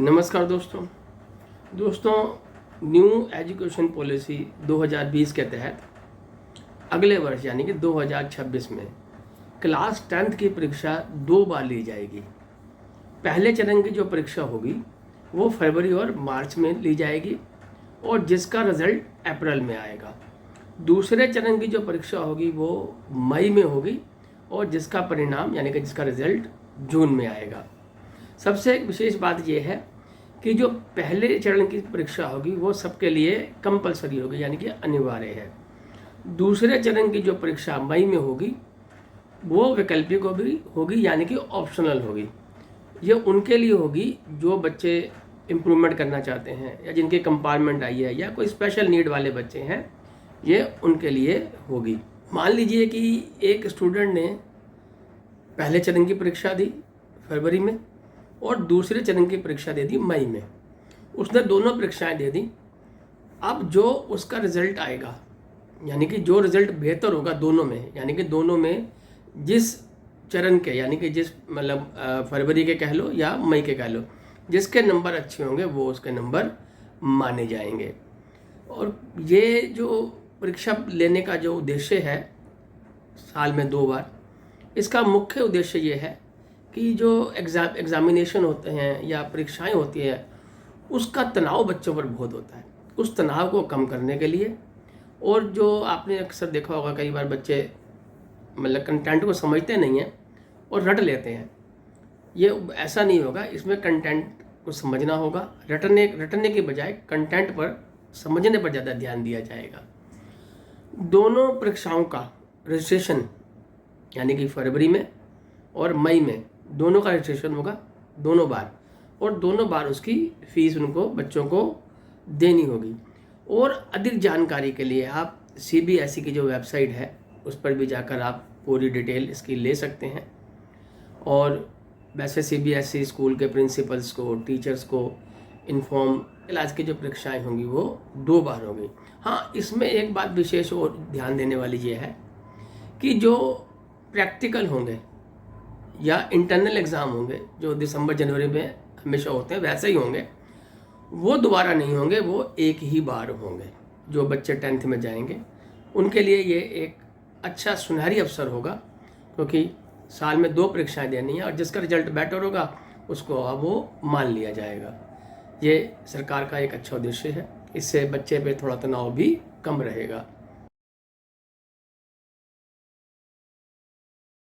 नमस्कार दोस्तों new education policy 2020 के तहत अगले वर्ष यानी कि 2026 में क्लास 10th की परीक्षा 2 बार ली जाएगी। पहले चरण की जो परीक्षा होगी वो फरवरी और मार्च में ली जाएगी और जिसका रिजल्ट अप्रैल में आएगा। दूसरे चरण की जो परीक्षा होगी वो मई में होगी और जिसका परिणाम यानी कि जिसका रिजल्ट जून में आएगा। सबसे एक विशेष बात यह है कि जो पहले चरण की परीक्षा होगी वो सबके लिए कंपलसरी होगी यानी कि अनिवार्य है। दूसरे चरण की जो परीक्षा मई में होगी वो वैकल्पिक होगी यानी कि ऑप्शनल होगी। ये उनके लिए होगी जो बच्चे इम्प्रूवमेंट करना चाहते हैं या जिनके कंपार्टमेंट आई है या कोई स्पेशल नीड वाले बच्चे हैं, ये उनके लिए होगी। मान लीजिए कि एक स्टूडेंट ने पहले चरण की परीक्षा दी फरवरी में और दूसरे चरण की परीक्षा दे दी मई में। उसने दोनों परीक्षाएं दे दी। अब जो उसका रिजल्ट आएगा यानी कि जो रिजल्ट बेहतर होगा दोनों में, यानी कि दोनों में जिस चरण के यानी कि जिस मतलब फरवरी के कह लो या मई के कह लो, जिसके नंबर अच्छे होंगे वो उसके नंबर माने जाएंगे। और ये जो परीक्षा लेने का जो उद्देश्य है साल में 2 बार, इसका मुख्य उद्देश्य ये है कि जो एग्जामिनेशन होते हैं या परीक्षाएं होती हैं उसका तनाव बच्चों पर बहुत होता है। उस तनाव को कम करने के लिए, और जो आपने अक्सर देखा होगा कई बार बच्चे मतलब कंटेंट को समझते नहीं हैं और रट लेते हैं। ये ऐसा नहीं होगा, इसमें कंटेंट को समझना होगा। रटने के बजाय कंटेंट पर समझने पर ज़्यादा ध्यान दिया जाएगा। दोनों परीक्षाओं का रजिस्ट्रेशन यानी कि फरवरी में और मई में दोनों का रजिस्ट्रेशन होगा दोनों बार, और दोनों बार उसकी फ़ीस उनको बच्चों को देनी होगी। और अधिक जानकारी के लिए आप CBSE की जो वेबसाइट है उस पर भी जाकर आप पूरी डिटेल इसकी ले सकते हैं। और वैसे CBSE स्कूल के प्रिंसिपल्स को, टीचर्स को इन्फॉर्म, आज की जो परीक्षाएं होंगी वो 2 बार होंगी। हाँ, इसमें एक बात विशेष और ध्यान देने वाली ये है कि जो प्रैक्टिकल होंगे या इंटरनल एग्ज़ाम होंगे जो दिसंबर जनवरी में हमेशा होते हैं वैसे ही होंगे, वो दोबारा नहीं होंगे, वो एक ही बार होंगे। जो बच्चे 10th में जाएंगे उनके लिए ये एक अच्छा सुनहरी अवसर होगा, क्योंकि साल में 2 परीक्षाएं देनी है और जिसका रिजल्ट बेटर होगा उसको अब वो मान लिया जाएगा। ये सरकार का एक अच्छा उद्देश्य है। इससे बच्चे पे थोड़ा तनाव भी कम रहेगा।